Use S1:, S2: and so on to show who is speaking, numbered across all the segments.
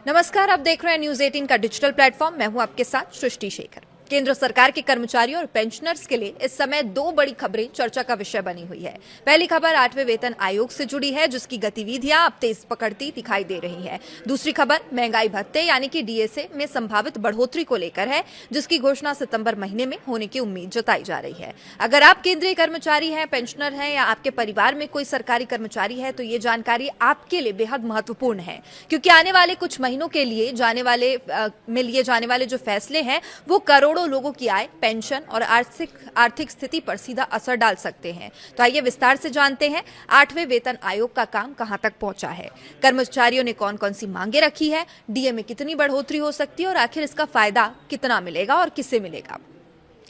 S1: नमस्कार, आप देख रहे हैं न्यूज 18 का डिजिटल प्लेटफॉर्म। मैं हूं आपके साथ सृष्टि शेखर। केंद्र सरकार के कर्मचारियों और पेंशनर्स के लिए इस समय दो बड़ी खबरें चर्चा का विषय बनी हुई है। पहली खबर 8वें वेतन आयोग से जुड़ी है, जिसकी गतिविधियां अब तेज पकड़ती दिखाई दे रही है। दूसरी खबर महंगाई भत्ते यानी कि डीएसए में संभावित बढ़ोतरी को लेकर है, जिसकी घोषणा सितंबर महीने में होने की उम्मीद जताई जा रही है। अगर आप केंद्रीय कर्मचारी हैं, पेंशनर हैं या आपके परिवार में कोई सरकारी कर्मचारी है, तो ये जानकारी आपके लिए बेहद महत्वपूर्ण है, क्योंकि आने वाले कुछ महीनों के लिए लिए जाने वाले जो फैसले हैं वो करोड़ों लोगों की आय, पेंशन और आर्थिक स्थिति पर सीधा असर डाल सकते हैं। तो आइए विस्तार से जानते हैं 8वें वेतन आयोग का काम कहां तक पहुंचा है, कर्मचारियों ने कौन कौन सी मांगे रखी है, डीए में कितनी बढ़ोतरी हो सकती है और आखिर इसका फायदा कितना मिलेगा और किसे मिलेगा।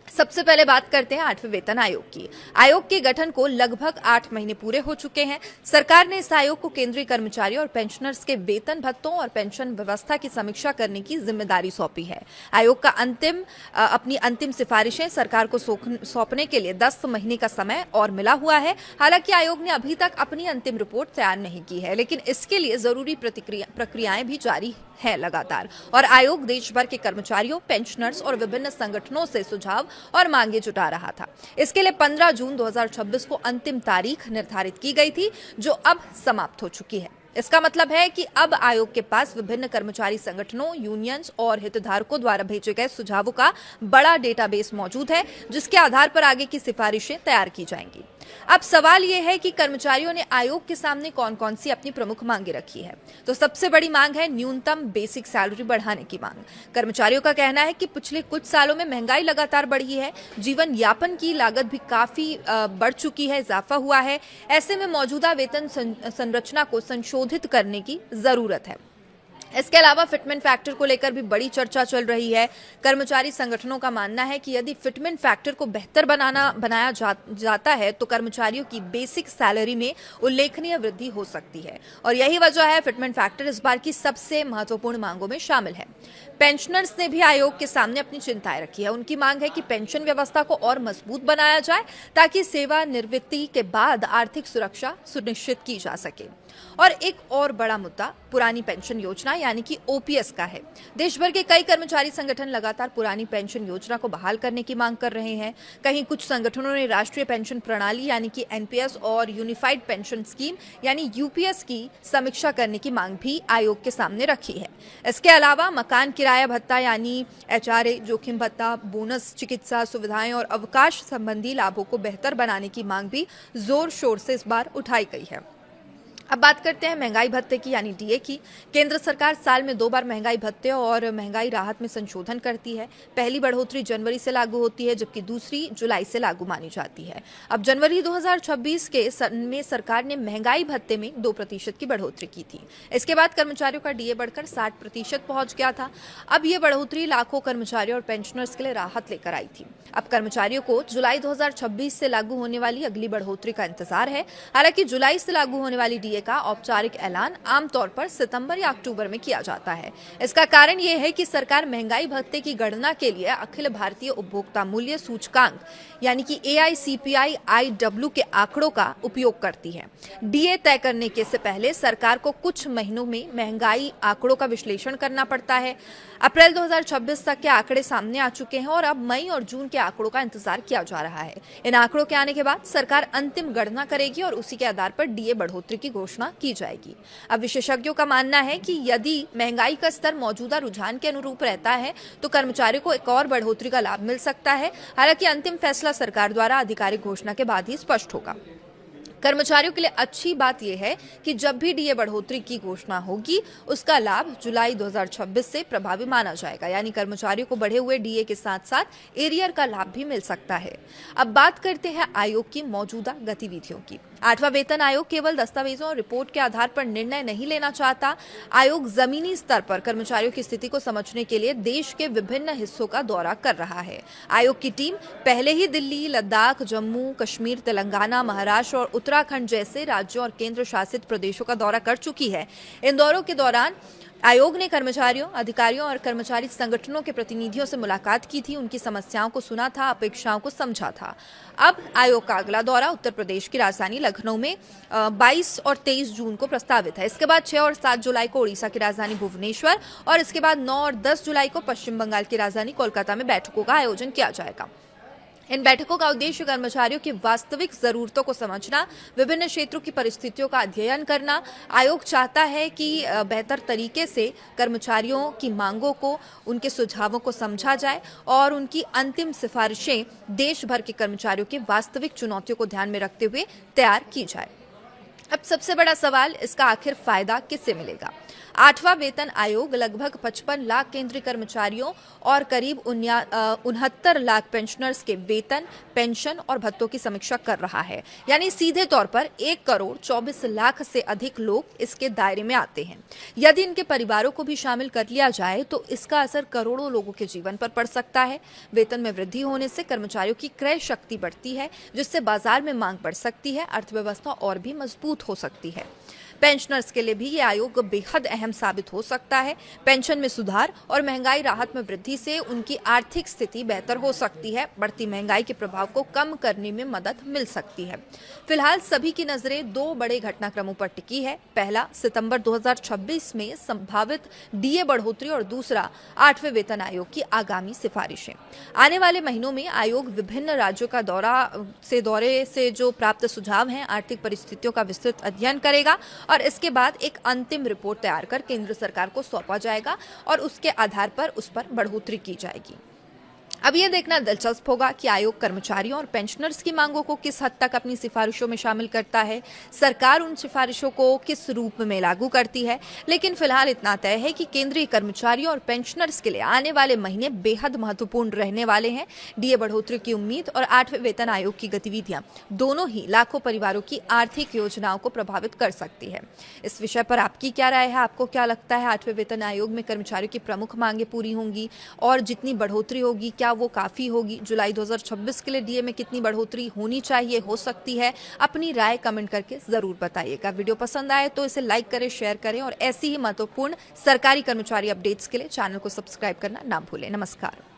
S1: सबसे पहले बात करते हैं 8वें वेतन आयोग की। आयोग के गठन को लगभग 8 महीने पूरे हो चुके हैं। सरकार ने इस आयोग को केंद्रीय कर्मचारियों और पेंशनर्स के वेतन भत्तों और पेंशन व्यवस्था की समीक्षा करने की जिम्मेदारी सौंपी है। आयोग का अपनी अंतिम सिफारिशें सरकार को सौंपने के लिए 10 महीने का समय और मिला हुआ है। हालांकि आयोग ने अभी तक अपनी अंतिम रिपोर्ट तैयार नहीं की है, लेकिन इसके लिए जरूरी प्रक्रियाएं भी जारी है लगातार। और आयोग देश भर के कर्मचारियों, पेंशनर्स और विभिन्न संगठनों से सुझाव और मांगे जुटा रहा था। इसके लिए 15 जून 2026 को अंतिम तारीख निर्धारित की गई थी, जो अब समाप्त हो चुकी है। इसका मतलब है कि अब आयोग के पास विभिन्न कर्मचारी संगठनों, यूनियंस और हितधारकों द्वारा भेजे गए सुझावों का बड़ा डेटाबेस मौजूद है, जिसके आधार पर आगे की सिफारिशें तैयार की जाएंगी। अब सवाल यह है कि कर्मचारियों ने आयोग के सामने कौन कौन सी अपनी प्रमुख मांगे रखी है। तो सबसे बड़ी मांग है न्यूनतम बेसिक सैलरी बढ़ाने की मांग। कर्मचारियों का कहना है कि पिछले कुछ सालों में महंगाई लगातार बढ़ी है, जीवन यापन की लागत भी काफी बढ़ चुकी है, इजाफा हुआ है। ऐसे में मौजूदा वेतन संरचना को संशोधित करने की जरूरत है। इसके अलावा फिटमेंट फैक्टर को लेकर भी बड़ी चर्चा चल रही है। कर्मचारी संगठनों का मानना है कि यदि फिटमेंट फैक्टर को बेहतर बनाया जाता है तो कर्मचारियों की बेसिक सैलरी में उल्लेखनीय वृद्धि हो सकती है, और यही वजह है फिटमेंट फैक्टर इस बार की सबसे महत्वपूर्ण मांगों में शामिल है। पेंशनर्स ने भी आयोग के सामने अपनी चिंताएं रखी है। उनकी मांग है कि पेंशन व्यवस्था को और मजबूत बनाया जाए, ताकि सेवानिवृत्ति के बाद आर्थिक सुरक्षा सुनिश्चित की जा सके। और एक और बड़ा मुद्दा पुरानी पेंशन योजना यानी कि ओपीएस का है। देश भर के कई कर्मचारी संगठन लगातार पुरानी पेंशन योजना को बहाल करने की मांग कर रहे हैं। कहीं कुछ संगठनों ने राष्ट्रीय पेंशन प्रणाली यानी कि एनपीएस और यूनिफाइड पेंशन स्कीम यानी यूपीएस की समीक्षा करने की मांग भी आयोग के सामने रखी है। इसके अलावा मकान किराया भत्ता यानी एचआरए, जोखिम भत्ता, बोनस, चिकित्सा सुविधाएं और अवकाश संबंधी लाभों को बेहतर बनाने की मांग भी जोर शोर से इस बार उठाई गई है। अब बात करते हैं महंगाई भत्ते की यानी डीए की। केंद्र सरकार साल में 2 बार महंगाई भत्ते और महंगाई राहत में संशोधन करती है। पहली बढ़ोतरी जनवरी से लागू होती है, जबकि दूसरी जुलाई से लागू मानी जाती है। अब जनवरी 2026 में सरकार ने महंगाई भत्ते में 2% की बढ़ोतरी की थी। इसके बाद कर्मचारियों का डीए बढ़कर 60% पहुंच गया था। अब ये बढ़ोतरी लाखों कर्मचारियों और पेंशनर्स के लिए राहत लेकर आई थी। अब कर्मचारियों को जुलाई 2026 से लागू होने वाली अगली बढ़ोतरी का इंतजार है। हालांकि जुलाई से लागू होने वाली डीए का औपचारिक ऐलान आमतौर पर सितंबर या अक्टूबर में किया जाता है। इसका कारण यह है कि सरकार महंगाई भत्ते की गणना के लिए अखिल भारतीय उपभोक्ता मूल्य सूचकांक यानी कि AICPI-IW के आंकड़ों का उपयोग करती है। डीए तय करने के से पहले सरकार को कुछ महीनों में महंगाई आंकड़ों का विश्लेषण करना पड़ता है। अप्रैल 2026 तक के आंकड़े सामने आ चुके हैं और अब मई और जून के आंकड़ों का इंतजार किया जा रहा है। इन आंकड़ों के आने के बाद सरकार अंतिम गणना करेगी और उसी के आधार पर डीए बढ़ोतरी की घोषणा की जाएगी। अब विशेषज्ञों का मानना है कि यदि महंगाई का स्तर मौजूदा रुझान के अनुरूप रहता है तो कर्मचारियों को एक और बढ़ोतरी का लाभ मिल सकता है। हालांकि अंतिम फैसला सरकार द्वारा आधिकारिक घोषणा के बाद ही स्पष्ट होगा। कर्मचारियों के लिए अच्छी बात यह है कि जब भी डीए बढ़ोतरी की घोषणा होगी, उसका लाभ जुलाई 2026 से प्रभावी माना जाएगा। यानी कर्मचारियों को बढ़े हुए डीए के साथ साथ एरियर का लाभ भी मिल सकता है। अब बात करते हैं आयोग की मौजूदा गतिविधियों की। 8वां वेतन आयोग केवल दस्तावेजों और रिपोर्ट के आधार पर निर्णय नहीं लेना चाहता। आयोग जमीनी स्तर पर कर्मचारियों की स्थिति को समझने के लिए देश के विभिन्न हिस्सों का दौरा कर रहा है। आयोग की टीम पहले ही दिल्ली, लद्दाख, जम्मू कश्मीर, तेलंगाना, महाराष्ट्र और उत्तराखंड जैसे राज्यों और केंद्र शासित प्रदेशों का दौरा कर चुकी है। इन दौरों के दौरान आयोग ने कर्मचारियों, अधिकारियों और कर्मचारी संगठनों के प्रतिनिधियों से मुलाकात की थी, उनकी समस्याओं को सुना था, अपेक्षाओं को समझा था। अब आयोग का अगला दौरा उत्तर प्रदेश की राजधानी लखनऊ में 22 और 23 जून को प्रस्तावित है। इसके बाद 6 और 7 जुलाई को ओडिशा की राजधानी भुवनेश्वर और इसके बाद 9 और 10 जुलाई को पश्चिम बंगाल की राजधानी कोलकाता में बैठकों का आयोजन किया जाएगा। इन बैठकों का उद्देश्य कर्मचारियों की वास्तविक जरूरतों को समझना, विभिन्न क्षेत्रों की परिस्थितियों का अध्ययन करना। आयोग चाहता है कि बेहतर तरीके से कर्मचारियों की मांगों को, उनके सुझावों को समझा जाए और उनकी अंतिम सिफारिशें देश भर के कर्मचारियों की वास्तविक चुनौतियों को ध्यान में रखते हुए तैयार की जाए। अब सबसे बड़ा सवाल, इसका आखिर फायदा किससे मिलेगा? 8वां वेतन आयोग लगभग 55 लाख केंद्रीय कर्मचारियों और करीब 69 लाख पेंशनर्स के वेतन, पेंशन और भत्तों की समीक्षा कर रहा है। यानी सीधे तौर पर 1 करोड़ 24 लाख से अधिक लोग इसके दायरे में आते हैं। यदि इनके परिवारों को भी शामिल कर लिया जाए तो इसका असर करोड़ों लोगों के जीवन पर पड़ सकता है। वेतन में वृद्धि होने से कर्मचारियों की क्रय शक्ति बढ़ती है, जिससे बाजार में मांग बढ़ सकती है, अर्थव्यवस्था और भी मजबूत हो सकती है। पेंशनर्स के लिए भी ये आयोग बेहद अहम साबित हो सकता है। पेंशन में सुधार और महंगाई राहत में वृद्धि से उनकी आर्थिक स्थिति बेहतर हो सकती है। बढ़ती महंगाई के प्रभाव को कम करने में मदद मिल सकती है। फिलहाल सभी की नजरें 2 बड़े घटनाक्रमों पर टिकी है। पहला, सितंबर 2026 में संभावित डीए बढ़ोतरी और दूसरा 8वें वेतन आयोग की आगामी सिफारिशें। आने वाले महीनों में आयोग विभिन्न राज्यों का दौरे से जो प्राप्त सुझाव हैं, आर्थिक परिस्थितियों का विस्तृत अध्ययन करेगा और इसके बाद एक अंतिम रिपोर्ट तैयार कर केंद्र सरकार को सौंपा जाएगा और उसके आधार पर उस पर बढ़ोतरी की जाएगी। अब यह देखना दिलचस्प होगा कि आयोग कर्मचारियों और पेंशनर्स की मांगों को किस हद तक अपनी सिफारिशों में शामिल करता है, सरकार उन सिफारिशों को किस रूप में लागू करती है। लेकिन फिलहाल इतना तय है कि केंद्रीय कर्मचारियों और पेंशनर्स के लिए आने वाले महीने बेहद महत्वपूर्ण रहने वाले हैं। डीए बढ़ोतरी की उम्मीद और 8वें वेतन आयोग की गतिविधियां दोनों ही लाखों परिवारों की आर्थिक योजनाओं को प्रभावित कर सकती है। इस विषय पर आपकी क्या राय है? आपको क्या लगता है 8वें वेतन आयोग में कर्मचारियों की प्रमुख मांगे पूरी होंगी और जितनी बढ़ोतरी होगी क्या वो काफी होगी? जुलाई 2026 के लिए डीए में कितनी बढ़ोतरी होनी चाहिए, हो सकती है? अपनी राय कमेंट करके जरूर बताइएगा। वीडियो पसंद आए तो इसे लाइक करें, शेयर करें और ऐसी ही महत्वपूर्ण सरकारी कर्मचारी अपडेट्स के लिए चैनल को सब्सक्राइब करना ना भूलें। नमस्कार।